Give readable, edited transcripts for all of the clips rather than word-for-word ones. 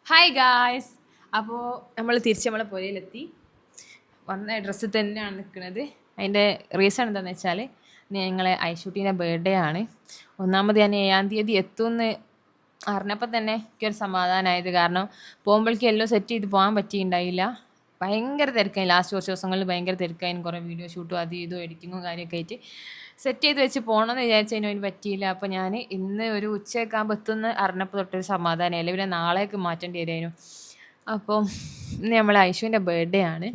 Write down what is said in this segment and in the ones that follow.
Hi guys. അപ്പോൾ നമ്മൾ തിരിച്ച് നമ്മളെ പുരയിലെത്തി. വന്ന ഡ്രസ്സ് തന്നെയാണ് നിൽക്കുന്നത്. അതിൻ്റെ റീസൺ എന്താണെന്ന് വെച്ചാൽ ഞങ്ങളെ ഐഷൂട്ടീൻ്റെ ബർത്ത്ഡേ ആണ്. ഒന്നാമത് ഞാൻ 7-ാം തീയതി എത്തുമെന്ന് അറിഞ്ഞപ്പോൾ തന്നെ എനിക്കൊരു സമാധാനമായത്. കാരണം പോകുമ്പോഴേക്കും എല്ലാം സെറ്റ് ചെയ്ത് പോകാൻ പറ്റിയിട്ടുണ്ടായില്ല. ഭയങ്കര തിരക്കായി. ലാസ്റ്റ് കുറച്ച് ദിവസങ്ങളിൽ ഭയങ്കര തിരക്കായിരുന്നു. കുറേ വീഡിയോ ഷൂട്ടും അത് ഇതും എഡിറ്റിങ്ങും കാര്യമൊക്കെ ആയിട്ട് സെറ്റ് ചെയ്ത് വെച്ച് പോകണമെന്ന് വിചാരിച്ചതിന് അതിന് പറ്റിയില്ല. അപ്പോൾ ഞാൻ ഇന്ന് ഒരു ഉച്ചയൊക്കെ ആകുമ്പോൾ എത്തുമെന്ന് അറിഞ്ഞപ്പോൾ തൊട്ടൊരു സമാധാനം. അല്ലെങ്കിൽ പിന്നെ നാളേക്ക് മാറ്റേണ്ടി വരുമായിരുന്നു. അപ്പോൾ ഇന്ന് നമ്മളെ ഐഷുവിൻ്റെ ബർത്ത്ഡേ ആണ്.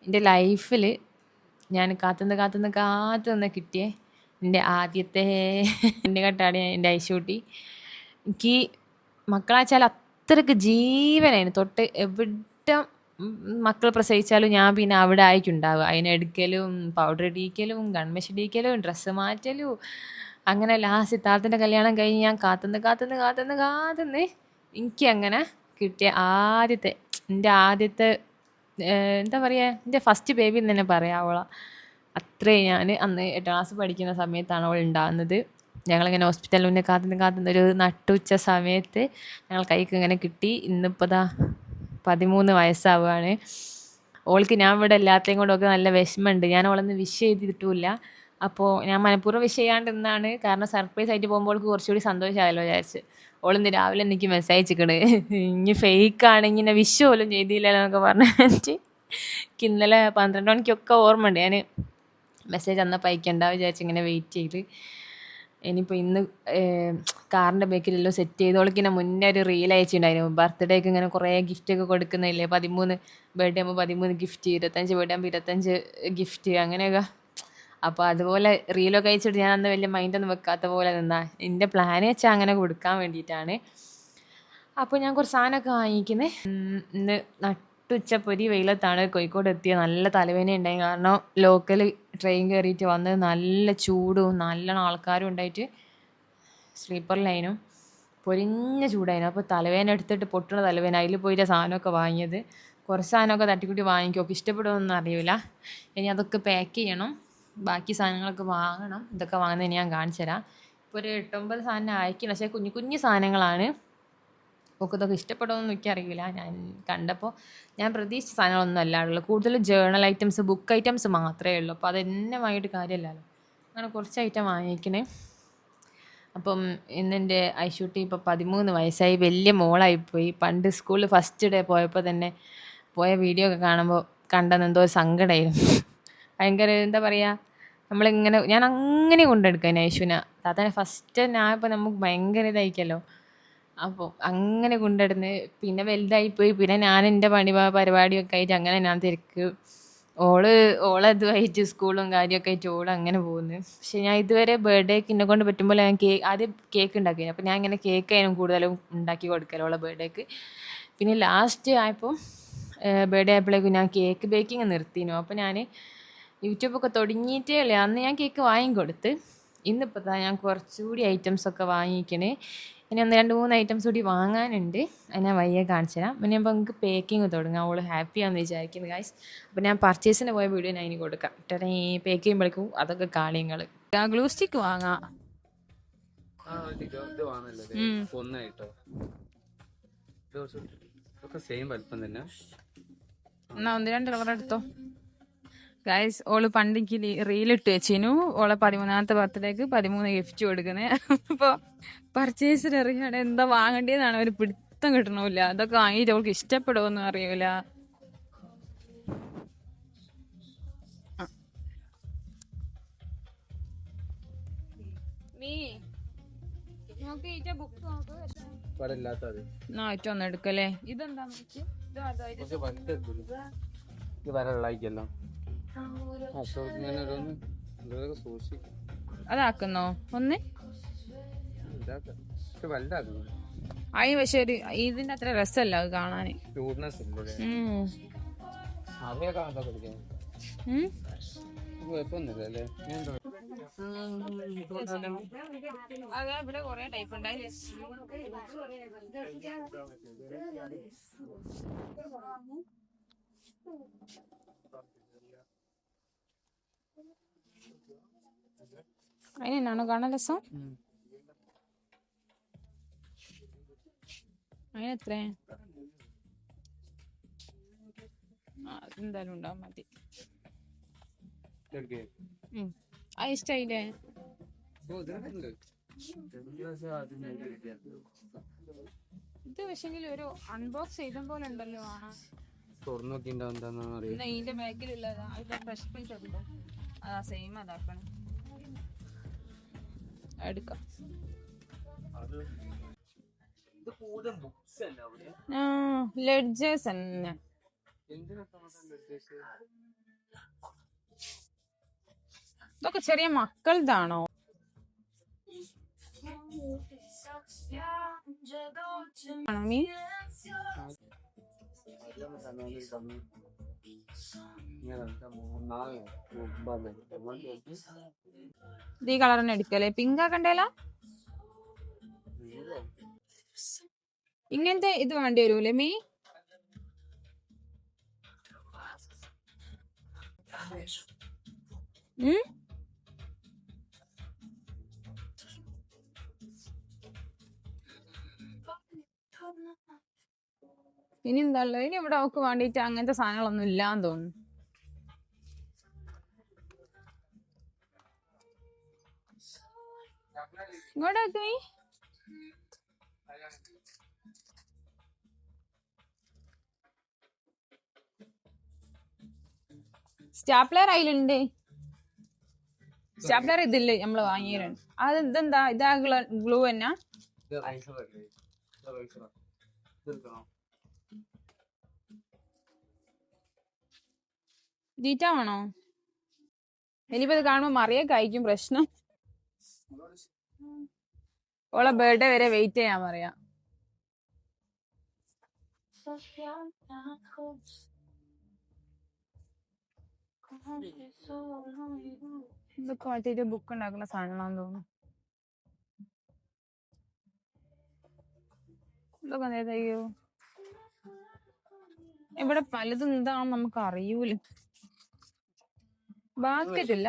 എൻ്റെ ലൈഫിൽ ഞാൻ കാത്തുനിന്ന് കിട്ടിയേ എൻ്റെ ആദ്യത്തെ എൻ്റെ കെട്ടാണ് എൻ്റെ ഐഷൂട്ടി. എനിക്ക് മക്കളാച്ചാൽ അത്രയ്ക്ക് ജീവനായിരുന്നു. തൊട്ട് എവിടെ മക്കൾ പ്രസവിച്ചാലും ഞാൻ പിന്നെ അവിടെ ആയിട്ടുണ്ടാവുക. അതിനെടുക്കലും പൗഡർ ഇടിക്കലും കൺമഷി ഇടിക്കലും ഡ്രസ്സ് മാറ്റലും അങ്ങനെ ലാസ്റ്റ് താത്തൻ്റെ കല്യാണം കഴിഞ്ഞ് ഞാൻ കാത്തുനിന്ന് എനിക്ക് അങ്ങനെ കിട്ടിയ എൻ്റെ ആദ്യത്തെ എന്താ പറയുക, എൻ്റെ ഫസ്റ്റ് ബേബി എന്ന് തന്നെ പറയാം അവളെ. അത്രയും ഞാൻ അന്ന് 8ാം ക്ലാസ് പഠിക്കുന്ന സമയത്താണ് അവൾ ഉണ്ടാകുന്നത്. ഞങ്ങളിങ്ങനെ ഹോസ്പിറ്റലിൽ മുന്നേ കാത്തുനിന്നൊരു നട്ടുച്ച സമയത്ത് ഞങ്ങൾ കൈക്ക് ഇങ്ങനെ കിട്ടി. ഇന്നിപ്പോൾ 13 വയസ്സാവുകയാണ്. ഓൾക്ക് ഞാൻ ഇവിടെ എല്ലാത്തേയും കൊണ്ടൊക്കെ നല്ല വിഷമമുണ്ട്. ഞാൻ അവളൊന്ന് വിഷ് ചെയ്തിട്ടുമില്ല. അപ്പോൾ ഞാൻ മനഃപൂർവ്വം വിഷ് ചെയ്യാണ്ട് നിന്നാണ്. കാരണം സർപ്രൈസ് ആയിട്ട് പോകുമ്പോൾ അവൾക്ക് കുറച്ചുകൂടി സന്തോഷമായല്ലോ വിചാരിച്ച്. ഓളിന്ന് രാവിലെ എനിക്ക് മെസ്സേജ് അയച്ചിക്കണ്, ഇനി ഫേക്ക് ആണെങ്കിൽ വിഷ് പോലും ചെയ്തില്ല എന്നൊക്കെ പറഞ്ഞിട്ട്. എനിക്ക് ഇന്നലെ 12 മണിക്കൊക്കെ ഓർമ്മയുണ്ട്. ഞാൻ മെസ്സേജ് അന്നപ്പോൾ അയക്കണ്ട വിചാരിച്ച് ഇങ്ങനെ വെയിറ്റ് ചെയ്ത്. ഇനിയിപ്പോൾ ഇന്ന് കാറിൻ്റെ ബാക്കിലെല്ലാം സെറ്റ് ചെയ്ത് ഓൾക്കിങ്ങനെ മുന്നേ ഒരു റീൽ അയച്ചിട്ടുണ്ടായിരുന്നു. ബർത്ത്ഡേക്ക് ഇങ്ങനെ കുറേ ഗിഫ്റ്റൊക്കെ കൊടുക്കുന്നില്ലേ, 13 ബർത്ത്ഡേ ആകുമ്പോൾ 13 ഗിഫ്റ്റ്, 25 ബർത്ത്ഡേ ആകുമ്പോൾ 25 ഗിഫ്റ്റ് അങ്ങനെയൊക്കെ. അപ്പോൾ അതുപോലെ റീലൊക്കെ അയച്ചിട്ട് ഞാൻ അന്ന് വലിയ മൈൻഡൊന്നും വെക്കാത്ത പോലെ നിന്നാ. എൻ്റെ പ്ലാൻ വെച്ചാൽ അങ്ങനെ കൊടുക്കാൻ വേണ്ടിയിട്ടാണ്. അപ്പോൾ ഞാൻ കുറച്ച് സാധനമൊക്കെ വാങ്ങിക്കുന്നത്. ഇന്ന് നട്ടുച്ചപ്പൊരി വെയിലത്താണ് കോഴിക്കോട് എത്തിയത്. നല്ല തലവേദന ഉണ്ടായി. കാരണം ലോക്കൽ ട്രെയിൻ കയറിയിട്ട് വന്നത് നല്ല ചൂടും നല്ലോണം ആൾക്കാരും ഉണ്ടായിട്ട് സ്ലീപ്പറിലായിരുന്നു. പൊരിഞ്ഞ ചൂടായിരുന്നു. അപ്പോൾ തലവേദന എടുത്തിട്ട് പൊട്ടുന്ന തലവേദന. അതിൽ പോയിട്ട് സാധനമൊക്കെ വാങ്ങിയത്. കുറച്ച് സാധനമൊക്കെ തട്ടിക്കൂട്ടി വാങ്ങിക്കും. ഇഷ്ടപ്പെടുമെന്നൊന്നും അറിയില്ല. ഇനി അതൊക്കെ പാക്ക് ചെയ്യണം. ബാക്കി സാധനങ്ങളൊക്കെ വാങ്ങണം. ഇതൊക്കെ വാങ്ങുന്നത് ഞാൻ കാണിച്ചു തരാം. ഇപ്പോൾ ഒരു 8-9 സാധനം അയക്കണം. പക്ഷേ കുഞ്ഞു സാധനങ്ങളാണ്. ഒക്കെ ഇതൊക്കെ ഇഷ്ടപ്പെടുമെന്ന് എനിക്കറിയില്ല. ഞാൻ കണ്ടപ്പോൾ ഞാൻ പ്രതീക്ഷിച്ച സാധനങ്ങളൊന്നും അല്ലാതുള്ളൂ. കൂടുതലും ജേർണൽ ഐറ്റംസ്, ബുക്ക് ഐറ്റംസ് മാത്രമേ ഉള്ളൂ. അപ്പോൾ അതെന്നെ വാങ്ങിയിട്ട് കാര്യമില്ലല്ലോ. അങ്ങനെ കുറച്ച് ഐറ്റം വാങ്ങിക്കണേ. അപ്പം ഇന്നെൻ്റെ ഐഷൂട്ടി ഇപ്പോൾ 13 വയസ്സായി. വലിയ മോളായിപ്പോയി. പണ്ട് സ്കൂളിൽ ഫസ്റ്റ് ഡേ പോയപ്പോൾ തന്നെ പോയ വീഡിയോ ഒക്കെ കാണുമ്പോൾ കണ്ടെന്ന് എന്തോ ഒരു സങ്കടമായിരുന്നു. ഭയങ്കര എന്താ പറയുക, ഞാൻ അങ്ങനെ കൊണ്ടെടുക്കാൻ ഐഷുവിനെ. താത്തനെ ഫസ്റ്റ് ഞാൻ ഇപ്പോൾ നമുക്ക് ഭയങ്കര ഇതായിരിക്കല്ലോ. അപ്പോൾ അങ്ങനെ കൊണ്ടിടുന്ന്. പിന്നെ വലുതായിപ്പോയി. പിന്നെ ഞാൻ എൻ്റെ പരിപാടിയൊക്കെ ആയിട്ട് അങ്ങനെ ഞാൻ തിരക്ക്. ഓളതുമായിട്ട് സ്കൂളും കാര്യമൊക്കെ ആയിട്ട് അങ്ങനെ പോകുന്നു. പക്ഷെ ഞാൻ ഇതുവരെ ബർത്ത്ഡേക്ക് എന്നെ കൊണ്ട് പറ്റുമ്പോൾ ഞാൻ ആദ്യം കേക്ക് ഉണ്ടാക്കി. അപ്പോൾ ഞാൻ ഇങ്ങനെ കേക്ക് അതിനും കൂടുതലും ഉണ്ടാക്കി കൊടുക്കല്ലോ ഓളെ ബർത്ത്ഡേക്ക്. പിന്നെ ലാസ്റ്റ് ആയപ്പോൾ ബർത്ത്ഡേ ആയപ്പോഴേക്കും ഞാൻ കേക്ക് ബേക്കിങ് നിർത്തിനു. അപ്പോൾ ഞാൻ യൂട്യൂബൊക്കെ തുടങ്ങിയിട്ടേ ഉള്ളൂ. അന്ന് ഞാൻ കേക്ക് വാങ്ങിക്കൊടുത്ത്. ഇന്നിപ്പോൾ ഞാൻ കുറച്ചുകൂടി ഐറ്റംസൊക്കെ വാങ്ങിക്കണേ. ഇനി 1-2-3 ഐറ്റംസ് കൂടി വാങ്ങാനുണ്ട്. അത് ഞാൻ വയ്യെ കാണിച്ചു തരാം. പിന്നെ അപ്പോൾ നമുക്ക് പേക്കിങ് തുടങ്ങാം. അവൾ ഹാപ്പിയാണെന്ന് വിചാരിക്കുന്നു ഗൈസ്. അപ്പോൾ ഞാൻ പർച്ചേസിന് പോയ വീഡിയോ ഞാൻ ഇനി കൊടുക്കാം. പേക്ക് ചെയ്യുമ്പോഴേക്കും അതൊക്കെ കാളിയങ്ങൾ. ഗ്ലൂ സ്റ്റിക്ക് വാങ്ങാം. എന്നാ 1-2 കളർ എടുത്തോ ഗൈസ്. ഓള് പണ്ടെനിക്ക് റീലിട്ട് വെച്ചിനു. ഓളെ 13ാമത്തെ ബർത്ത്ഡേക്ക് 13 ഗിഫ്റ്റ് കൊടുക്കുന്നത്. അപ്പോൾ പർച്ചേസിന് അറിയാണ് എന്താ വാങ്ങേണ്ടതെന്നാണ് ഒരു പിടുത്തം കിട്ടണമില്ല. അതൊക്കെ വാങ്ങിയിട്ട് അവൾക്ക് ഇഷ്ടപ്പെടുമെന്നും അറിയില്ല. ഒന്ന് എടുക്കല്ലേ. ഇതെന്താ അതാക്കുന്നോ ഒന്ന് അതിന്. പക്ഷെ ഒരു ഇതിന്റെ അത്ര രസമല്ല അത് കാണാന്. അതെ, ഇവിടെ കൊറേ ടൈപ്പ് ഉണ്ടായി. അതിനാണോ കാണാൻ രസം? അതിനെത്രേ? എന്തായാലും ഉണ്ടാവും മതി. ആ ഇഷ്ടായില്ലേ? ഇത് പക്ഷെങ്കിൽ ഒരു അൺബോക്സ് ചെയ്ത പോലെ ഉണ്ടല്ലോ. ഇതിന്റെ ബാക്കിലുള്ളതാ ഫ്രഷ് പീസ് ഉണ്ട്. അതാ സെയിം അതാക്കണം. എടുക്കാം. ലെഡ്ജേഴ്സ് തന്നെ. ഇതൊക്കെ ചെറിയ മക്കളതാണോ? ഈ കളർ തന്നെ എടുക്കല്ലേ? പിങ്ക് ആക്കണ്ടേല? ഇങ്ങനത്തെ ഇത് വേണ്ടി വരൂലേ മീ? ഇനി എന്താ ഉള്ളത്? ഇനി ഇവിടെ അവക്ക് വേണ്ടിട്ട് അങ്ങനത്തെ സാധനങ്ങളൊന്നും ഇല്ലാന്ന് തോന്നുന്നു. ഇങ്ങോട്ടേക്ക് സ്റ്റാപ്ലർ അതിലുണ്ട്. സ്റ്റാപ്ലർ ഇതില്ലേ നമ്മള് വാങ്ങിയിട്ടുണ്ട്. അത് ഇതെന്താ? ഇതാ ഗ്ലൂ എന്നാ? ഡീറ്റ ആണോ? ഇനിയിപ്പോ ഇത് കാണുമ്പോ മറിയൊക്കെ ആയിരിക്കും പ്രശ്നം. ഓളെ ബർത്ത്ഡേ വരെ വെയിറ്റ് ചെയ്യാൻ പറയാ. ഇതൊക്കെ മറ്റേ ബുക്ക് ഉണ്ടാക്കുന്ന സാധനങ്ങളാന്ന് തോന്നുന്നു. ഇതൊക്കെ എന്തേയ്യോ ഇവിടെ പലതും എന്താണെന്ന് നമുക്ക് അറിയൂല. ബാസ്കറ്റ് ഇല്ല.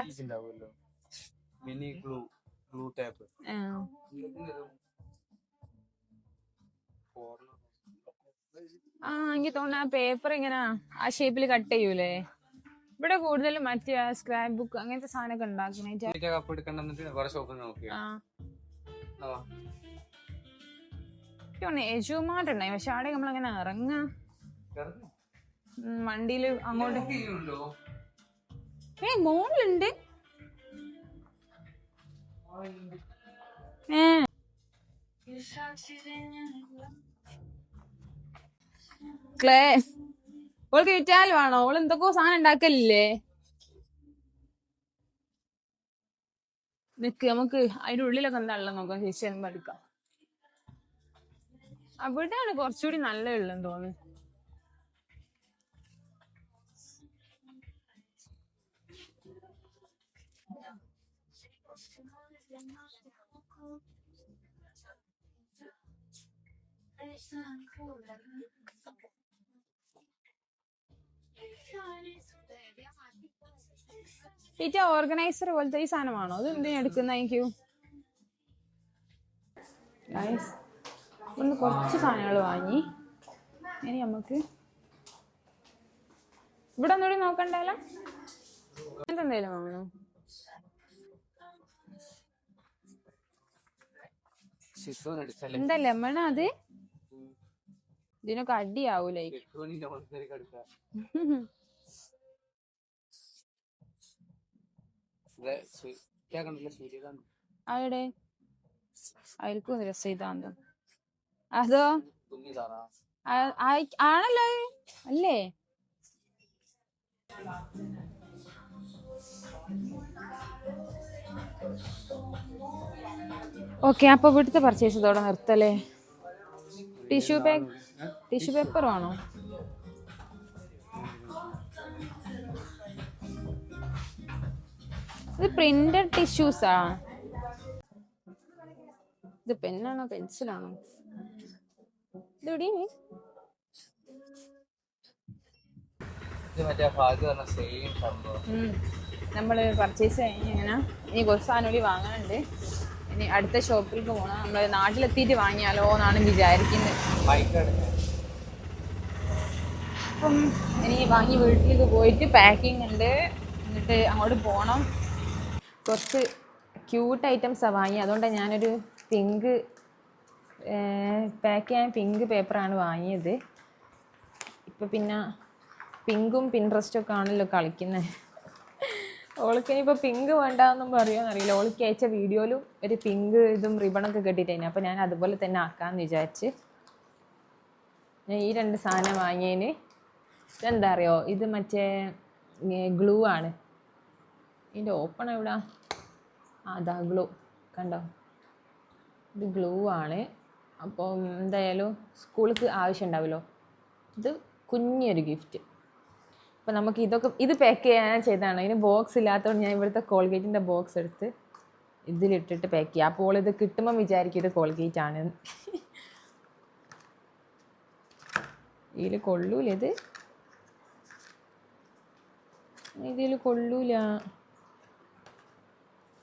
എനിക്ക് തോന്നുന്നു ആ പേപ്പർ ഇങ്ങനെ ആ ഷേപ്പിൽ കട്ട് ചെയ്യൂലേ. ഇവിടെ കൂടുതലും മറ്റേ സ്ക്രാപ്പ് ബുക്ക് അങ്ങനത്തെ സാധനമൊക്കെ ഉണ്ടാക്കണേ. എജുമാർട്ട് ഉണ്ടായി, പക്ഷെ അവിടെ നമ്മളങ്ങനെ ഇറങ്ങാ വണ്ടിയില് അങ്ങോട്ട്. മോളിലുണ്ട്. ക്ലേ ഓൾക്ക് വിറ്റാലും ആണോ? ഓള് എന്തൊക്കെയോ സാധനം ഉണ്ടാക്കലില്ലേ? നിക്ക് നമുക്ക് അതിന്റെ ഉള്ളിലൊക്കെ എന്താ ഉള്ളത് നോക്കാം. ചേച്ചി എന്ന് എടുക്കാം. അവിടെയാണ് കുറച്ചുകൂടി നല്ല ഉള്ളതെന്ന് തോന്നുന്നു. ഇത് ഓർഗനൈസർ പോലത്തെ ഈ സാധനമാണോ? അത് എന്തിനാ എടുക്കുന്ന? എനിക്ക് ഇവിടുന്ന് കുറച്ച് സാധനങ്ങൾ വാങ്ങി. ഇനി നമുക്ക് ഇവിടെ ഒന്നുകൂടി നോക്കണ്ടല്ലോ. അങ്ങനത്തെ എന്തെങ്കിലും വാങ്ങണോ? എന്താ ലെമൺ? അത് ഇതിനൊക്കെ അടിയാവൂലേ? അവിടെ അയൽക്കും രസം ഇതാന്തോ. അതോ ആണല്ലോ അല്ലേ? ഓക്കെ, അപ്പൊ ഇവിടുത്തെ പർച്ചേസ് ഇതോടെ നിർത്തല്ലേ. ടിഷ്യൂ പേപ്പർ ആണോ? ഇത് പ്രിന്റഡ് ടിഷ്യൂസാ. ഇത് പെന്നാണോ പെൻസിലാണോ? നമ്മള് പർച്ചേസ് കഴിഞ്ഞാ ഇനി കുറച്ച് സാധനം കൂടി വാങ്ങാനുണ്ട്. ഇനി അടുത്ത ഷോപ്പിലേക്ക് പോകണം. നമ്മള് നാട്ടിലെത്തിയിട്ട് വാങ്ങിയാലോ എന്നാണ് വിചാരിക്കുന്നത്. അപ്പം ഇനി വാങ്ങി വീട്ടിലേക്ക് പോയിട്ട് പാക്കിംഗ് ഉണ്ട്, എന്നിട്ട് അങ്ങോട്ട് പോകണം. കുറച്ച് ക്യൂട്ട് ഐറ്റംസാണ് വാങ്ങി. അതുകൊണ്ട് ഞാനൊരു പിങ്ക് പാക്ക് ചെയ്യാൻ പിങ്ക് പേപ്പറാണ് വാങ്ങിയത്. ഇപ്പം പിന്നെ പിങ്കും പിൻട്രസ്റ്റും ഒക്കെ ആണല്ലോ കളിക്കുന്നത്. ഓൾക്ക് ഇനിയിപ്പോൾ പിങ്ക് വേണ്ടാന്നും പറയുമെന്ന് അറിയില്ല. ഓൾക്ക് അയച്ച വീഡിയോയിലും ഒരു പിങ്ക് ഇതും റിബണൊക്കെ കെട്ടിയിട്ടേനെ. അപ്പോൾ ഞാൻ അതുപോലെ തന്നെ ആക്കാമെന്ന് വിചാരിച്ച് ഞാൻ ഈ 2 സാധനം വാങ്ങിയതിന്. ഇതെന്താ അറിയോ, ഇത് മറ്റേ ഗ്ലൂ ആണ്. ഇതിൻ്റെ ഓപ്പൺ എവിടെ? അതാ ഗ്ലൂ, കണ്ടോ? ഇത് ഗ്ലൂ ആണ്. അപ്പം എന്തായാലും സ്കൂൾക്ക് ആവശ്യം ഉണ്ടാവുമല്ലോ. ഇത് കുഞ്ഞൊരു ഗിഫ്റ്റ്. അപ്പം നമുക്ക് ഇത് പാക്ക് ചെയ്യാൻ ചെയ്തതാണ്. ഇതിന് ബോക്സ് ഇല്ലാത്തതുകൊണ്ട് ഞാൻ ഇവിടുത്തെ കോൾഗേറ്റിൻ്റെ ബോക്സ് എടുത്ത് ഇതിലിട്ടിട്ട് പാക്ക് ചെയ്യാം. അപ്പോൾ ഇത് കിട്ടുമ്പം വിചാരിക്കും ഇത് കോൾഗേറ്റ് ആണ്. ഇതിൽ കൊള്ളൂല, ഇതിൽ കൊള്ളൂല.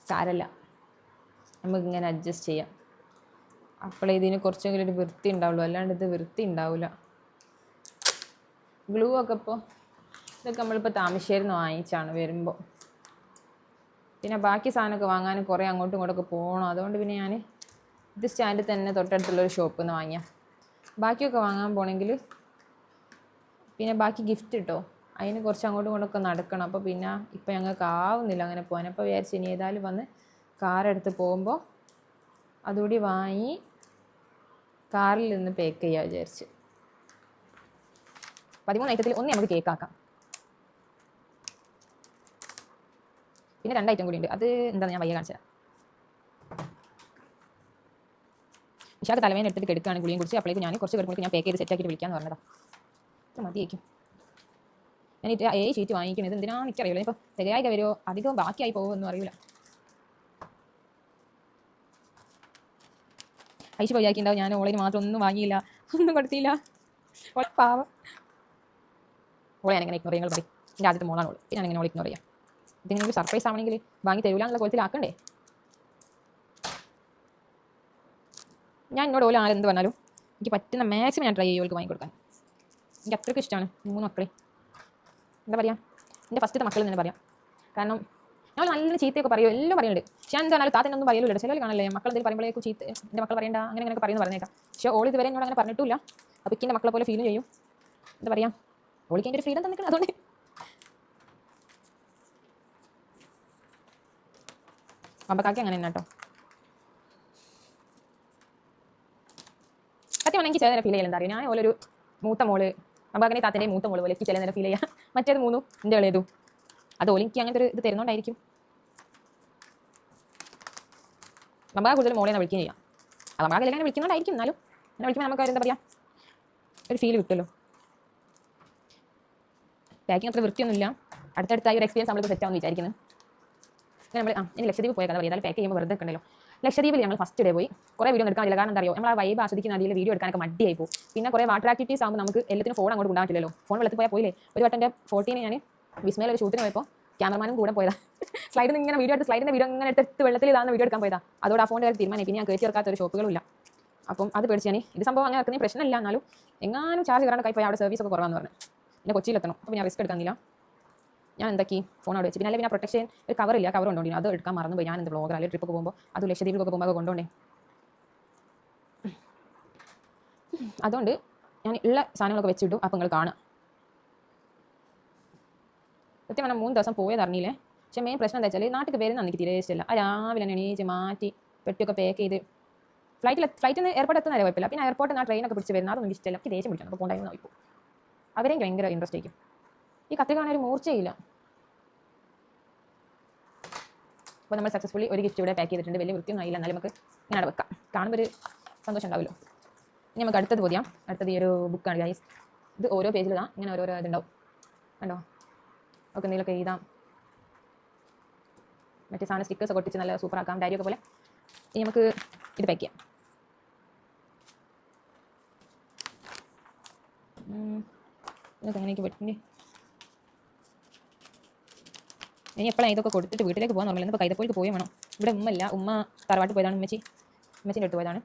സാരല്ല, നമുക്കിങ്ങനെ അഡ്ജസ്റ്റ് ചെയ്യാം. അപ്പോഴേ ഇതിന് കുറച്ചെങ്കിലും ഒരു വൃത്തി ഉണ്ടാവുള്ളൂ, അല്ലാണ്ട് ഇത് വൃത്തി ഉണ്ടാവില്ല. ഗ്ലൂ ഒക്കെ ഇതൊക്കെ നമ്മളിപ്പോൾ താമരശ്ശേരിയിൽ നിന്ന് വാങ്ങിച്ചാണ് വരുമ്പോൾ. പിന്നെ ബാക്കി സാധനമൊക്കെ വാങ്ങാൻ കുറേ അങ്ങോട്ടും ഇങ്ങോട്ടൊക്കെ പോകണം. അതുകൊണ്ട് പിന്നെ ഞാൻ ഇത് സ്റ്റാൻഡിൽ തന്നെ തൊട്ടടുത്തുള്ളൊരു ഷോപ്പിൽ നിന്ന് വാങ്ങിയാൽ. ബാക്കിയൊക്കെ വാങ്ങാൻ പോകണമെങ്കിൽ പിന്നെ ബാക്കി ഗിഫ്റ്റ് കിട്ടോ, അതിന് കുറച്ച് അങ്ങോട്ടും ഇങ്ങോട്ടൊക്കെ നടക്കണം. അപ്പോൾ പിന്നെ ഇപ്പം ഞങ്ങൾക്ക് ആവുന്നില്ല അങ്ങനെ പോകാൻ. അപ്പോൾ വിചാരിച്ച് ഇനി ഏതായാലും വന്ന് കാറെടുത്ത് പോകുമ്പോൾ അതുകൂടി വാങ്ങി കാറിൽ നിന്ന് പാക്ക് ചെയ്യാൻ വിചാരിച്ച്. 13 ഐറ്റത്തിൽ ഒന്ന് നമുക്ക് കേക്കാക്കാം. പിന്നെ 2 ഐറ്റം കൂടി ഉണ്ട്. അത് എന്താണെന്ന് ഞാൻ വയ്യ കാണിച്ചു തരാം. ഇഷാക്ക് തലവേദന എടുത്തിട്ട് കെടുക്കുകയാണ് ഗുളിയും കുടിച്ച്. അപ്പോഴേക്കും ഞാൻ കുറച്ച് കിടക്കുമ്പോൾ ഞാൻ പാക്ക് ചെയ്ത് സെറ്റാക്കിയിട്ട് വിളിക്കാമെന്ന് പറഞ്ഞതാണ്. ഇത് മതിയായിരിക്കും. ഞാൻ ഷീറ്റ് വാങ്ങിക്കുന്നത് എന്തിനാണെന്ന് എനിക്കറിയില്ല. ഇപ്പോൾ തികയായി വരുമോ അധികം ബാക്കിയായി പോകുമെന്നും അറിയില്ല. ഐശ് വിചാരിക്കുന്നുണ്ടാവും ഞാൻ ഓളേന് മാത്രം ഒന്നും വാങ്ങിയില്ല, ഒന്നും കൊടുത്തില്ല. ഓളെ പാവം. ഓളെ ഞാനിങ്ങനെ ഇഗ്നോർ ചെയ്യാൻ പറയും. എൻ്റെ ആദ്യത്തെ മോളാണ് ഓള്. ഞാൻ ഇങ്ങനെ ഓൾ ഇഗ്നോർ ചെയ്യാം. ഇതിങ്ങനെ ഒരു സർപ്രൈസ് ആവണമെങ്കിൽ വാങ്ങി തരൂല എന്നുള്ള കോലത്തിലാക്കണ്ടേ. ഞാൻ എന്നോട് ഓല ആരെന്ത് പറഞ്ഞാലും എനിക്ക് പറ്റുന്ന മാക്സിമം ഞാൻ ട്രൈ ചെയ്യും ഓൾക്ക് വാങ്ങിക്കൊടുക്കാൻ. എനിക്ക് അത്രയ്ക്ക് ഇഷ്ടമാണ് 3 മക്കളെ. എന്താ പറയുക, എൻ്റെ ഫസ്റ്റത്തെ മക്കൾ തന്നെ പറയാം. കാരണം ഞങ്ങൾ നല്ല ചീത്തയൊക്കെ പറയും, എല്ലാം പറയുന്നുണ്ട്. പക്ഷേ എന്താ പറഞ്ഞാലും താത്തനൊന്നും പറയലില്ല. ചിലർ കാണല്ലേ മക്കൾ എന്തെങ്കിലും പറയുമ്പോഴേക്കും ചീത്ത എൻ്റെ മക്കൾ പറയണ്ട അങ്ങനെയൊക്കെ പറയുന്നത് പറഞ്ഞേക്കാം. പക്ഷേ ഓൾ ഇതുവരെ എന്നോട് അങ്ങനെ പറഞ്ഞിട്ടില്ല. അപ്പോൾ എൻ്റെ മക്കളെ പോലെ ഫീൽ ചെയ്യും. എന്താ പറയുക, ഓളിക്ക് എൻ്റെ ഒരു ഫ്രീഡം തന്നിട്ടുണ്ട്. അതുകൊണ്ട് അമ്പക്കാക്കി അങ്ങനെ തന്നെ കേട്ടോ. സത്യം പറഞ്ഞാൽ എനിക്ക് ചില നേരം ഫീൽ ചെയ്യൽ എന്താ അറിയാം, ഞാൻ ഓലൊരു മൂത്ത മോള് അമ്പക്കാനെ താത്തൻ്റെ മൂത്ത മോള് പോലെ എനിക്ക് ചില നേരം ഫീൽ ചെയ്യാം. മറ്റേത് 3 എൻ്റെ ഇളയതും. അത് ഓലിക്ക് അങ്ങനത്തെ ഒരു ഇത് തരുന്നോണ്ടായിരിക്കും. അമ്പക കൂടുതൽ മോളെ വിളിക്കുകയും ചെയ്യാം. അത് അമ്പക എല്ലാം വിളിക്കുന്നോണ്ടായിരിക്കും. എന്നാലും എന്നെ വിളിക്കുമ്പോൾ നമുക്ക് എന്താ പറയുക, ഒരു ഫീൽ കിട്ടുമല്ലോ. പാക്കിങ് അത്ര വൃത്തിയൊന്നുമില്ല. അടുത്തടുത്തായി ഒരു എക്സ്പീരിയൻസ് നമ്മളിപ്പോൾ സെറ്റ് ആവുമെന്ന് വിചാരിക്കുന്നത്. നമ്മൾ ഇനി ലക്ഷദ്വീപ് പോയ കഥ പറയും. പാക്ക് ചെയ്യുമ്പോൾ വെറുതെ ഉണ്ടല്ലോ. ലക്ഷദ്വീപിൽ ഞങ്ങൾ ഫസ്റ്റ് ഡേ പോയി. കുറേ വീഡിയോ എടുക്കാൻ പറ്റില്ല. കാരണം എന്താ അറിയോ, നമ്മൾ ആ വൈബ് ആസ്വദിക്കുന്ന അതിൽ വീഡിയോ എടുക്കാനൊക്കെ മടിയായി പോകും. പിന്നെ കുറേ വാട്ടർ ആക്ടിവിറ്റീസ് ആകുമ്പോൾ നമുക്ക് എല്ലാത്തിനും ഫോൺ അങ്ങോട്ട് കൊണ്ടാൻ പറ്റില്ലല്ലോ. ഫോൺ വെള്ളത്തിൽ പോയാൽ പോയില്ലേ. ഒരു വട്ടം എൻ്റെ 14 ഞാൻ വിസ്മയിൽ ഒരു ഷൂട്ടിന് പോയപ്പോൾ ക്യാമറമാനും കൂടെ പോയതാ. സ്ലൈഡിൽ ഇങ്ങനെ വീഡിയോ എടുത്ത് സ്ലൈഡിൻ്റെ വീഡിയോ ഇങ്ങനെ എടുത്ത് വെള്ളത്തിൽ ഇതാകുന്ന വീഡിയോ എടുക്കാൻ പോയതാ. അതോടെ ആ ഫോണിൻ്റെ കാര്യം തീരുമാനം. പിന്നെ ഞാൻ കയറ്റി ചേർക്കാത്ത ഒരു ഷോപ്പുകളും ഇല്ല. അപ്പം അത് പേടിച്ച് ഞാൻ ഇത് സംഭവം അങ്ങനെ ഇറക്കുന്ന പ്രശ്നമില്ല. എന്നാലും എങ്ങാനും ചാർജ് കയറാണ്ട് പോയി അവിടെ സർവീസ് ഒക്കെ കുറവാന്ന് പറഞ്ഞു. പിന്നെ കൊച്ചിയിലെത്തണം. അപ്പോൾ ഞാൻ റിസ്ക് എടുക്കാനില്ല. ഞാൻ എന്താക്കി ഫോൺ അവിടെ വെച്ച്. പിന്നെ പിന്നെ പ്രൊട്ടക്ഷൻ ഒരു കവറില്ല, കവർ കൊണ്ടുപോയി അത് എടുക്കാൻ മറന്നു പോയി. ഞാൻ എന്ത് ബ്ലോഗർ അല്ലെങ്കിൽ ട്രിപ്പൊക്കെ പോകുമ്പോൾ അത് ലക്ഷദ്വീപിലൊക്കെ പോകുമ്പോൾ അത് കൊണ്ടുപോണ്ടേ. അതുകൊണ്ട് ഞാൻ ഉള്ള സാധനങ്ങളൊക്കെ വെച്ചിട്ടു. അപ്പോൾ നിങ്ങൾ കാണാം. സത്യം പറഞ്ഞാൽ 3 ദിവസം പോയത് അറിഞ്ഞില്ലേ. പക്ഷേ മെയിൻ പ്രശ്നം എന്താ വെച്ചാൽ നാട്ടിൽ വരുന്ന എനിക്ക് തീരെ ഇഷ്ടമില്ല. ആ രാവിലെ തന്നെ എണീച്ച് മാറ്റി പെട്ടിയൊക്കെ പാക്ക് ചെയ്ത് ഫ്ലൈറ്റിൽ നിന്ന് എയർപോർട്ട് എത്തുന്നവരെ കുഴപ്പമില്ല. പിന്നെ എയർപോർട്ടിൽ നിന്ന് ആ ട്രെയിനൊക്കെ പിടിച്ച് വരുന്നത് അതൊന്നും ഇഷ്ടമില്ല. എനിക്ക് ദേഷ്യം പിടിക്കണം. അപ്പോൾ പോകണ്ടായിരുന്നു ഇപ്പോൾ അവരെയും ഭയങ്കര ഇൻട്രസ്റ്റ് ആയിരിക്കും. ഈ കത്തി കാണാൻ ഒരു മൂർച്ചയില്ല. അപ്പോൾ നമ്മൾ സക്സസ്ഫുള്ളി ഒരു ഗിഫ്റ്റ് ഇവിടെ പാക്ക് ചെയ്തിട്ടുണ്ട്. വലിയ വൃത്തിയൊന്നും ആയില്ല. എന്നാലും നമുക്ക് ഇങ്ങനെ വെക്കാം. കാണുമ്പോൾ ഒരു സന്തോഷം ഉണ്ടാവുമല്ലോ. ഇനി നമുക്ക് അടുത്തത് പൊതിയാം. അടുത്തത് ഈ ഒരു ബുക്കാണ് ഗൈസ്. ഇത് ഓരോ പേജിൽ ഇതാ ഇങ്ങനെ ഓരോരോ ഇതുണ്ടാവും. കണ്ടോ, ഒക്കെ എന്തെങ്കിലുമൊക്കെ എഴുതാം. മറ്റേ സാധനം സ്റ്റിക്കേഴ്സ് ഒട്ടിച്ച് നല്ല സൂപ്പറാക്കാം, ഡയറിയൊക്കെ പോലെ. ഇനി നമുക്ക് ഇത് പാക്ക് ചെയ്യാം. ഇതൊക്കെ എങ്ങനെയൊക്കെ പറ്റുന്നുണ്ട്. ഇനി എപ്പോഴാണ് ഇതൊക്കെ കൊടുത്തിട്ട് വീട്ടിലേക്ക് പോകാൻ നോർമൽ. ഇപ്പോൾ കൈതപ്പോയിക്ക് പോയി വേണം. ഇവിടെ ഉമ്മല്ല, ഉമ്മ തറവാട്ടിൽ പോയതാണ്. ഉമ്മച്ചീൻ്റെ അടുത്ത് പോയതാണ്.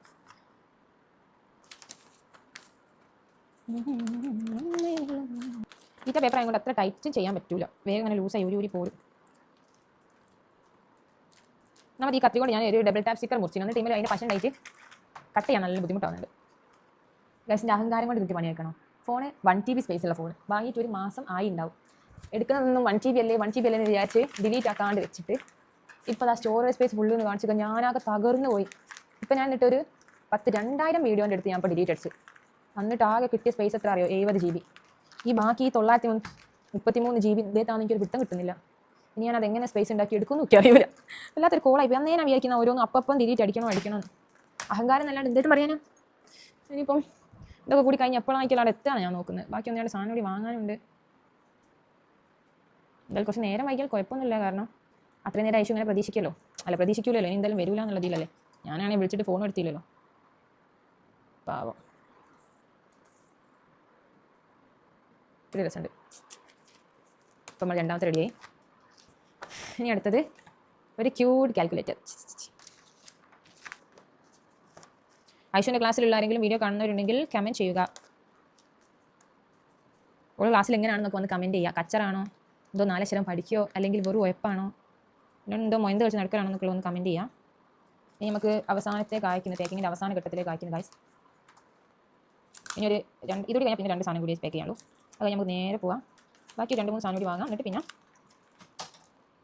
ഈറ്റ പേപ്പർ ആയതുകൊണ്ട് അത്ര ടൈറ്റും ചെയ്യാൻ പറ്റില്ല, വേഗം അങ്ങനെ ലൂസായി ഊരി പോരും. നമ്മൾ ഈ കത്തി കൊണ്ട് ഞാൻ ഒരു ഡബിൾ ടാപ്പ് സ്റ്റിക്കർ മുറിച്ചു, എന്നിട്ട് ടീമിൽ അതിൻ്റെ പശ ഉണ്ടായിട്ട് കട്ട് ചെയ്യാൻ നല്ല ബുദ്ധിമുട്ടാവുന്നുണ്ട്. ഗൈസിൻ്റെ അഹങ്കാരം കൊണ്ട് കിട്ടി പണിയേക്കണം. ഫോണ് 1 GB സ്പേസ് ഉള്ള ഫോൺ വാങ്ങിയിട്ട് ഒരു മാസം ആയി ഉണ്ടാവും. എടുക്കുന്നതൊന്നും 1 GB അല്ലേ എന്ന് വിചാരിച്ച് ഡിലീറ്റ് ആക്കാണ്ട് വെച്ചിട്ട് ഇപ്പോൾ ആ സ്റ്റോറേജ് സ്പേസ് ഫുള്ള് എന്ന് കാണിച്ചു ഞാനാകെ തകർന്നു പോയി. ഇപ്പം ഞാൻ എന്നിട്ടൊരു 2000 വീഡിയോൻ്റെ അടുത്ത് ഞാൻ ഇപ്പോൾ ഡിലീറ്റ് അടിച്ചു. എന്നിട്ട് ആകെ കിട്ടിയ സ്പേസ് എത്ര അറിയോ? 70 GB. ഈ ബാക്കി 933 GB ഇതേത്താണെന്ന് എനിക്കൊരു പിടുത്തം കിട്ടുന്നില്ല. ഇനി ഞാൻ അതെങ്ങനെ സ്പേസ് ഉണ്ടാക്കി എടുക്കുമെന്ന് എനിക്ക് അറിയില്ല. അല്ലാത്തൊരു കോളായി പോയി. അന്നേ ഞാൻ വിചാരിക്കുന്ന ഓരോന്നും അപ്പം ഡിലീറ്റ് അടിക്കണം. അഹങ്കാരം എന്നല്ലാണ്ട് എന്തേലും പറയാനാ. ഇനിയിപ്പം ഇതൊക്കെ കൂടി കഴിഞ്ഞ് എപ്പോഴാണ് അവിടെ എത്തുകയാണ് ഞാൻ നോക്കുന്നത്. ബാക്കി ഒന്നും സാധനം കൂടി വാങ്ങാനുണ്ട്. എന്തായാലും കുറച്ച് നേരം വൈകിയാൽ കുഴപ്പമൊന്നുമില്ല, കാരണം അത്രയും നേരം ഐശു ഇങ്ങനെ പ്രതീക്ഷിക്കില്ലല്ലോ, ഇനി എന്തായാലും വരില്ല എന്നുള്ളതിലല്ലേ. ഞാനാണെങ്കിൽ വിളിച്ചിട്ട് ഫോൺ എടുത്തില്ലല്ലോ, പാവം. ഇത്തിരി രസമുണ്ട്. ഇപ്പം നമ്മൾ രണ്ടാമത്തെ റെഡിയായി. ഇനി അടുത്തത് ഒരു ക്യൂട്ട് കാൽക്കുലേറ്റർ. ഐശുവിൻ്റെ ക്ലാസ്സിലുള്ള ആരെങ്കിലും വീഡിയോ കാണുന്നവരുണ്ടെങ്കിൽ കമൻറ്റ് ചെയ്യുക. ഓരോ ക്ലാസ്സിൽ എങ്ങനെയാണെന്നൊക്കെ വന്ന് കമൻറ്റ് ചെയ്യുക. കച്ചറാണോ, എന്തോ 4 അക്ഷരം പഠിക്കുകയോ അല്ലെങ്കിൽ വെറും ഉയപ്പാണോ, എന്തോ മൊയന്ത് കളിച്ച് നടക്കലാണെന്നൊക്കെ ഒന്ന് കമൻറ്റ് ചെയ്യാം. ഇനി നമുക്ക് അവസാനത്തെ പാക്കിങ്ങിൻ്റെ അവസാന ഘട്ടത്തിലേക്ക് അയക്കുന്നു ഗൈസ്. ഇനി ഇതുകൂടി കഴിഞ്ഞാൽ പിന്നെ 2 സാധനം കൂടി പാക്ക് ചെയ്യാനുള്ളൂ. അത് കഴിഞ്ഞ് നമുക്ക് നേരെ പോവാം. ബാക്കി 2-3 സാധനം കൂടി വാങ്ങാം, എന്നിട്ട് പിന്നെ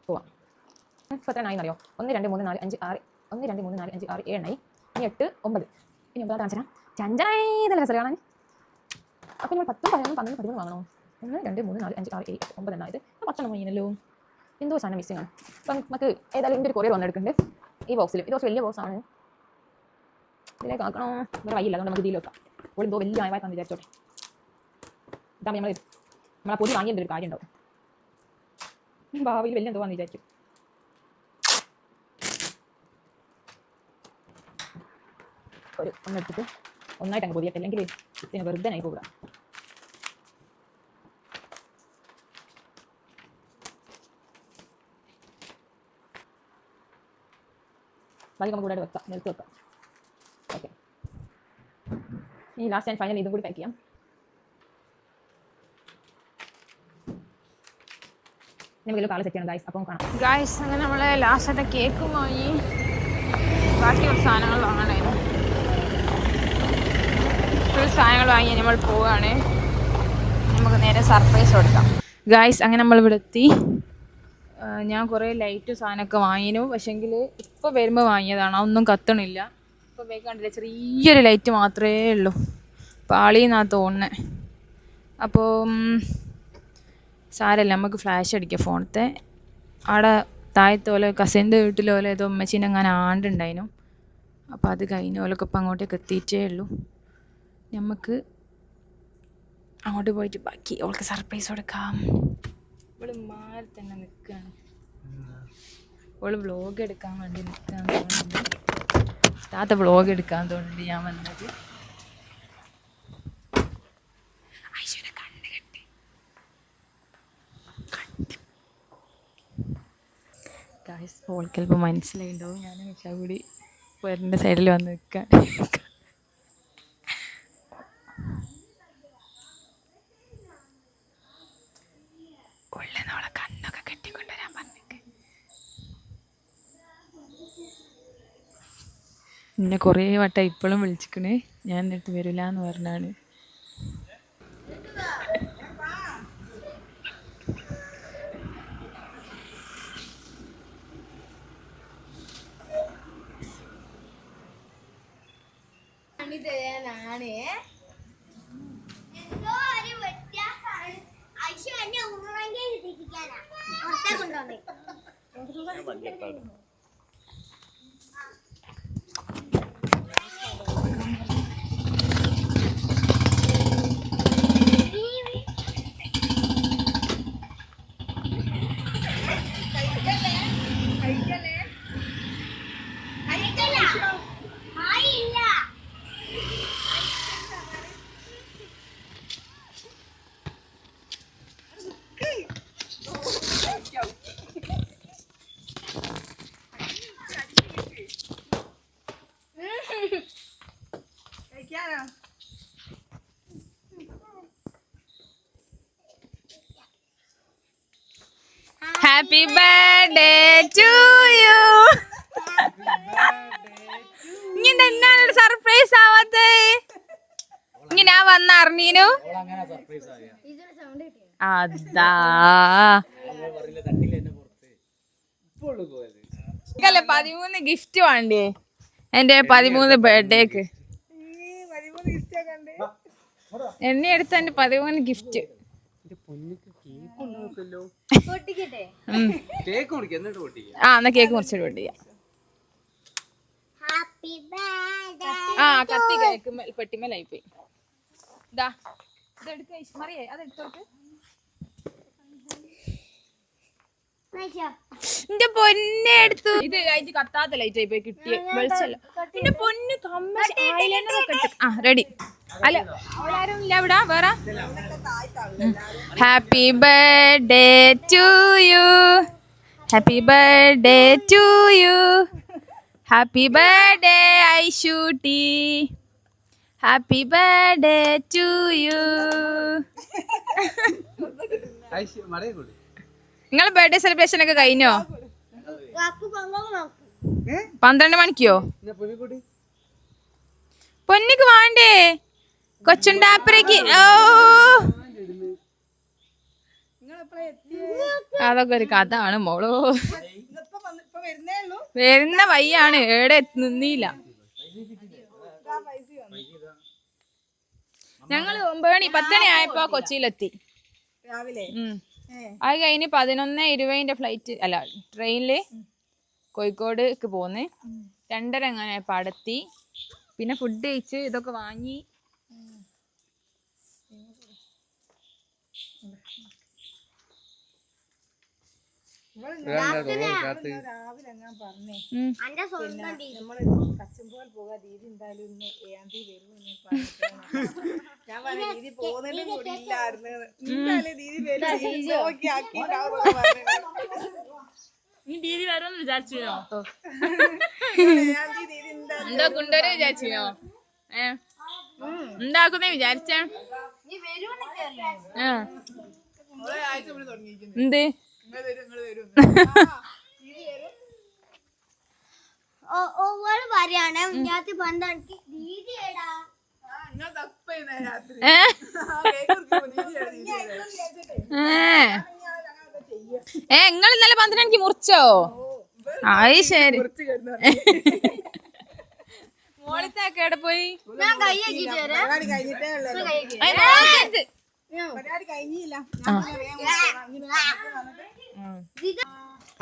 പോവാം. ഇപ്പോൾ എത്ര ആയി അറിയോ? 1 2 3 4 5 6 1 2 3 4 5 6 7 ആയി. ഇനി 8 9. ഇനി 9 കാണിച്ചാൽ ചഞ്ചനായി നല്ല രസം കാണാൻ. അപ്പോൾ നമ്മൾ 10 11 12 13 വാങ്ങണോ? 1 2 3 4 5 6 7 8 9 എണ്ണമായത് 10 വാങ്ങിയല്ലോ. എന്തോ സാധനം മിസ്സിംഗ് ആണ്. അപ്പം നമുക്ക് ഏതായാലും ഇതിൻ്റെ ഒരു കൊറിയർ വന്നെടുക്കുന്നുണ്ട് ഈ ബോക്സിൽ. ഇത് കുറച്ച് വലിയ ബോക്സാണ്, ഇതിലേക്ക് ആക്കണോ? വേറെ വയ്യില്ല, അതുകൊണ്ട് നമുക്ക് ഇതിൽ വെക്കാം. അപ്പോൾ എന്തോ വലിയ ആയവായി തന്നെ വിചാരിച്ചോട്ടെ. ഇതാകുമ്പോൾ നമ്മളെ പൊടി വാങ്ങിയതിൻ്റെ ഒരു കാര്യം ഉണ്ടാവും. ഭാവിയിൽ വലിയ എന്തോ വന്ന് വിചാരിക്കും. ഒന്നെടുത്തിട്ട് ഒന്നായിട്ട് അങ്ങ് പൊതിയട്ടെ, അല്ലെങ്കിൽ പിന്നെ വെറുതെ ആയി പോകാം. ബാക്കി നമുക്ക് കൂടെ വെക്കാം, നിലത്ത് വെക്കാം. ഓക്കെ, ഇനി ലാസ്റ്റ് ആൻഡ് ഫൈനൽ ഇതും കൂടി പാക്ക് ചെയ്യാം. നമുക്ക് കാള് സെറ്റ് ചെയ്യണം ഗൈസ്. അപ്പം കാണാം ഗൈസ്. അങ്ങനെ നമ്മളെ ലാസ്റ്റത്തെ കേക്കും വാങ്ങി, ബാക്കി കുറച്ച് സാധനങ്ങൾ വാങ്ങണമായിരുന്നു. ഫുൾ സാധനങ്ങൾ വാങ്ങി നമ്മൾ പോവുകയാണ്. നമുക്ക് നേരെ സർപ്രൈസ് കൊടുക്കാം ഗൈസ്. അങ്ങനെ നമ്മളിവിടെ എത്തി. ഞാൻ കുറേ ലൈറ്റ് സാധനമൊക്കെ വാങ്ങിനു, പക്ഷേങ്കിൽ ഇപ്പോൾ വരുമ്പോൾ വാങ്ങിയതാണ്, അതൊന്നും കത്തണില്ല. ഇപ്പോൾ വേഗം കണ്ടില്ല, ചെറിയൊരു ലൈറ്റ് മാത്രമേ ഉള്ളൂ, പാളിയെന്നാണ് തോന്നുന്നത്. അപ്പോൾ സാരമില്ല, നമുക്ക് ഫ്ലാഷ് അടിക്കാം ഫോണത്തെ. അവിടെ താഴത്തെ പോലെ കസിൻ്റെ വീട്ടിലെ പോലെ ഏതോ ഉമ്മച്ചീൻ്റെ അങ്ങനെ ആണ്ടുണ്ടായിരുന്നു. അപ്പോൾ അത് കഴിഞ്ഞ പോലൊക്കെ ഇപ്പം അങ്ങോട്ടേക്ക് എത്തിയിട്ടേ ഉള്ളൂ. നമുക്ക് അങ്ങോട്ട് പോയിട്ട് ബാക്കി അവൾക്ക് സർപ്രൈസ് കൊടുക്കാം. ഇവള് മാറി തന്നെ നിൽക്കുകയാണ്. അവള് വ്ളോഗ് എടുക്കാൻ വേണ്ടി നിൽക്കാൻ തോന്നുന്നുണ്ട്. താത്ത വ്ളോഗ് എടുക്കാൻ തോന്നുന്നുണ്ട് ഞാൻ വന്നത്. ഐശ്വര്യ കണ്ണ് കെട്ടി ഗൈസ്. ഓൾക്ക് ചിലപ്പോൾ മനസ്സിലായിണ്ടാവും ഞാൻ വെച്ചാൽ കൂടി പേരൻ്റെ സൈഡിൽ വന്ന് നിൽക്കാൻ. ഉള്ളിൽ നമ്മളെ കണ്ണൊക്കെ കെട്ടിക്കൊണ്ടുവരാൻ പറഞ്ഞേക്ക്. എന്നെ കുറേ വട്ടം ഇപ്പോഴും വിളിച്ചിക്കണേ, ഞാൻ എന്നിട്ട് വരില്ല എന്ന് പറഞ്ഞാണ്. Happy birthday to you. ഇങ്ങനെ എന്താണ് സർപ്രൈസ് ആവാത്തേ? ഇങ്ങനെ ഞാൻ വന്ന അറിഞ്ഞീനു. അതാ 13 ഗിഫ്റ്റ് വേണ്ടേ എന്റെ 13 ബർത്ത്ഡേക്ക്? എന്നെ എടുത്ത എന്റെ 13 ഗിഫ്റ്റ്. ആ എന്നാ കേക്ക് മുറിച്ചിട്ട് പൊട്ടിക്കാം. ആ കത്തി കേക്ക് പെട്ടിമേലായി പോയി. ഇതാ ഇതെടുക്ക മറിയേ, അതെടുത്തോട്ട്. എന്റെ പൊന്നെ എടുത്തു. ഇത് കഴിഞ്ഞ് കത്താത്ത ലൈറ്റ് ആയി പോയി, കിട്ടിയ വെളിച്ചല്ല. എന്റെ പൊന്ന് ആ റെഡി അല്ല ആരും ഇല്ല ഇവിടെ വേറെ. Happy birthday to you, happy birthday to you, happy birthday Aishutty, happy birthday to you. നിങ്ങളെ ബർത്ത്ഡേ സെലിബ്രേഷൻ ഒക്കെ കഴിഞ്ഞോ? 12 മണിക്കോ? പൊന്നിക്ക് വേണ്ടേ കൊച്ചുണ്ടാപ്പരക്ക്? ഓ അതൊക്കെ ഒരു കഥ ആണ് മോളോ. വരുന്ന വയ്യാണ്, എവിടെ നിന്നില്ല. ഞങ്ങള് 9 മണി 10 മണി ആയപ്പോ കൊച്ചിയിലെത്തി. അത് കഴിഞ്ഞ് 11:20 ഫ്ലൈറ്റ് അല്ല ട്രെയിനില് കോഴിക്കോടേക്ക് പോന്ന് 2:30 അങ്ങനെ പടത്തി. പിന്നെ ഫുഡ് കഴിച്ച് ഇതൊക്കെ വാങ്ങി. ദീദി വരുമെന്ന് വിചാരിച്ചോ? എന്താ കൊണ്ടുവരെ വിചാരിച്ചോ? എന്താക്കുന്നേ വിചാരിച്ച? എന്ത് നിങ്ങൾ ഇന്നലെ 12 മണിക്ക് മുറിച്ചോ? ആയി ശരി. മോളിത്തേക്ക് എവിടെ പോയി?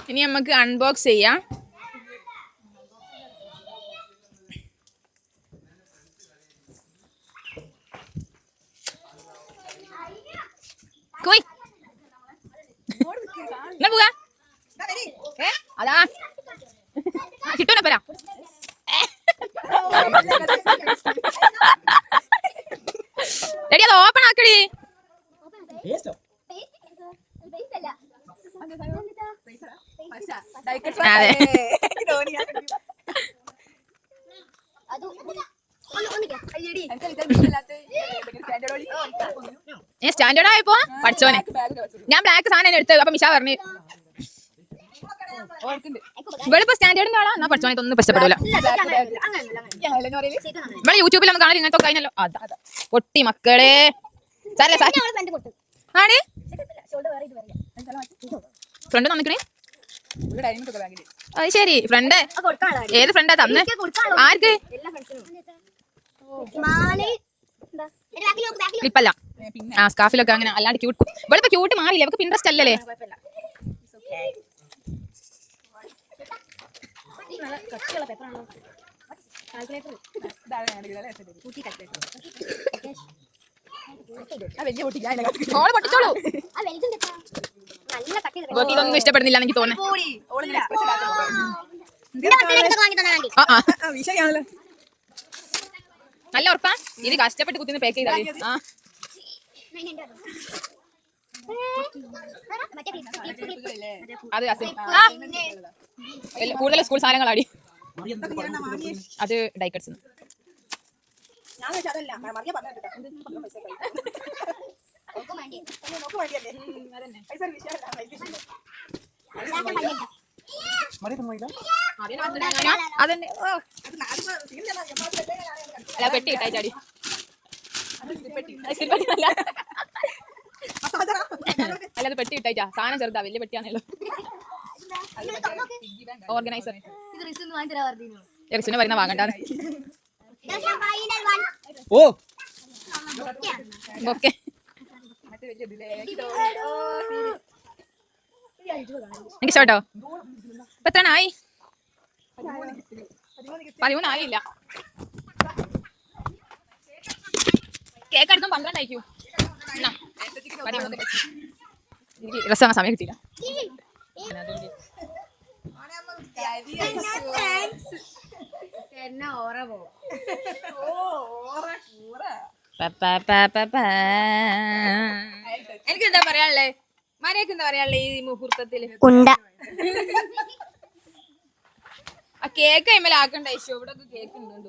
ഇനി നമുക്ക് അൺബോക്സ് ചെയ്യാം. അതാ കിട്ടൂല പോരാ. റെഡി, അത് ഓപ്പൺ ആക്കടി. സ്റ്റാൻഡേർഡ് ആയപ്പോ പഠിച്ചോനെ ഞാൻ ബ്ലാക്ക് സാധനം എടുത്ത്. അപ്പൊ മിഷ പറഞ്ഞു ഇവളിപ്പോ സ്റ്റാൻഡേർഡ് എന്നാ പഠിച്ചോനെ ഒന്നും ഇഷ്ടപ്പെടില്ല. ഇവിടെ യൂട്യൂബിൽ ഒന്ന് കാണാൻ ഇങ്ങനത്തെ കഴിഞ്ഞല്ലോ. അതാ പൊട്ടി മക്കളെ. ആണ് ഫ്രണ്ട് തന്നിക്കണേ. അത് ശരി, ഫ്രണ്ട് ഏത് ഫ്രണ്ടാ തന്നെ? ആർക്ക്? ക്ലിപ്പല്ല, ആ സ്കാഫിലൊക്കെ അങ്ങനെ അല്ലാണ്ട് ക്യൂട്ട്. ഇവളിപ്പോ ക്യൂട്ട് മാറിയില്ലേ? അവർക്ക് പിൻട്രസ്റ്റ് അല്ലല്ലേ? ഇതൊന്നും ഇഷ്ടപ്പെടുന്നില്ല എനിക്ക് തോന്നുന്നു. നല്ല ഉറപ്പാ? ഇത് കഷ്ടപ്പെട്ട് കുത്തിന്ന് പാക്ക് ചെയ്താൽ അത് കൂടുതൽ സ്കൂൾ സാധനങ്ങളാടി. അത് ഡൈക്കട്സ്. അതന്നെ അല്ല പെട്ടി കിട്ടായി ചാടി അല്ലാതെ പെട്ടി കിട്ടായിട്ടാ സാധനം ചെറുതാ വലിയ പെട്ടിയാണല്ലോ ഓർഗനൈസർ എറിസിനെ വരുന്ന വാങ്ങണ്ടാണ് ഓക്കെ എനിക്ക് ഇഷ്ടപ്പെട്ടോ ഇപ്പൊ എത്രയായി 13 ആയില്ല കേക്ക് എടുത്തും 12 ആയിക്കൂ രസമാകാൻ സമയം കിട്ടിയില്ല എനിക്ക് എന്താ പറയാനുള്ളേ മരയൊക്കെ എന്താ പറയാനുള്ളേ ഈ മുഹൂർത്തത്തില് ആ കേക്ക് അയിമേൽ ആക്കണ്ട ഇഷ്ടം ഇവിടെ കേക്ക് ഉണ്ട്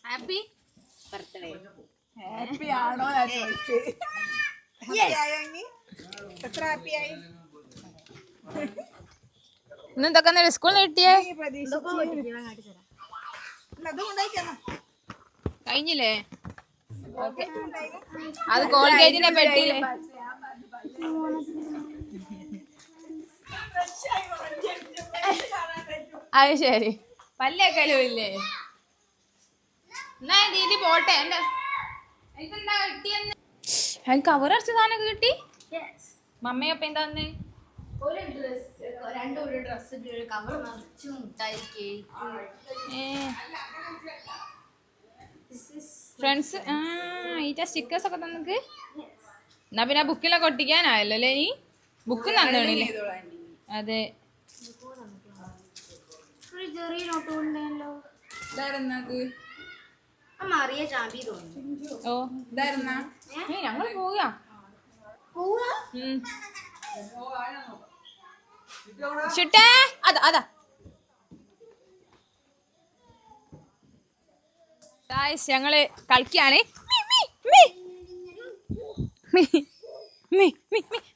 ഹാപ്പി ബർത്ത്ഡേ ഹാപ്പി ആണോ എത്ര ഹാപ്പിയായി ഇന്നെന്തൊക്കെ സ്കൂളിൽ കിട്ടിയേ കഴിഞ്ഞില്ലേ ഓക്കെ അത് കോൾഗേറ്റിന്റെ പെട്ടിയില് അത് ശരി പല്ലേക്കലും ഇല്ലേ എന്നാ ദീദി പോട്ടെ എന്റെ എനിക്കെന്താ കിട്ടിയെന്ന് എനിക്ക് കവർ അടിച്ച സാധനമൊക്കെ കിട്ടി മമ്മയപ്പ എന്താ വന്നേ ഫ്രണ്ട്സ് ഈറ്റ സ്റ്റിക്കേഴ്സ് ഒക്കെ തന്നിക്ക് എന്നാ പിന്നെ ബുക്കിലൊക്കെ ഒട്ടിക്കാനായല്ലോ അല്ലേ നീ ബുക്ക് തന്നില്ലേ അതെ ഓ ഞങ്ങള് പോവുക ചുട്ടേ അതാ അതാ ഞങ്ങള് കളിക്കാണ്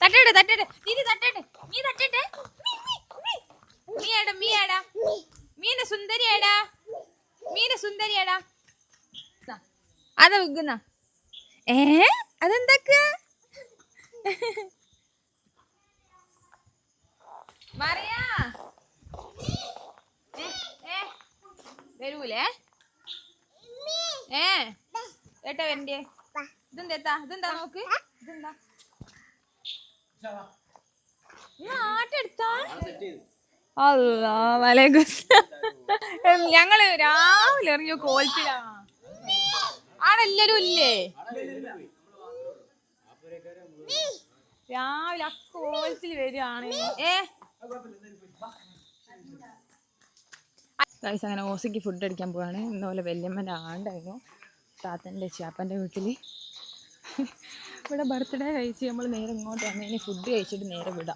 തട്ടട്ടെ തട്ടട്ടെ ദീദി തട്ടട്ടെ നീ തട്ടട്ടെ മീയാടാ മീയാടാ മീന സുന്ദരിയാടാ മീന സുന്ദരിയാടാ അതാ വിൽക്കുന്ന അതെന്താക്ക മറിയാ വരൂലേ ഏട്ടാ വരണ്ടേ ഇതെന്താ നോക്ക് ഇതെന്താ ആട്ടെടുത്താ അല്ലാ ഞങ്ങള് രാവിലെ ഇറങ്ങിയ കോലത്തിലാ ആടെല്ലാരും ഇല്ലേ രാവിലെ ആ കോലത്തിൽ വരികയാണ് ഗൈസ് അങ്ങനെ ഓസിക്ക് ഫുഡ് അടിക്കാൻ പോവാണ് ഇന്നപോലെ വല്യമ്മൻ്റെ ആണ്ടായിരുന്നു താത്തൻ്റെ ചാപ്പൻ്റെ വീട്ടിൽ ഇവിടെ ബർത്ത്ഡേ കഴിച്ച് നമ്മൾ നേരെ ഇങ്ങോട്ട് വന്ന് ഇനി ഫുഡ് കഴിച്ചിട്ട് നേരെ വിടാം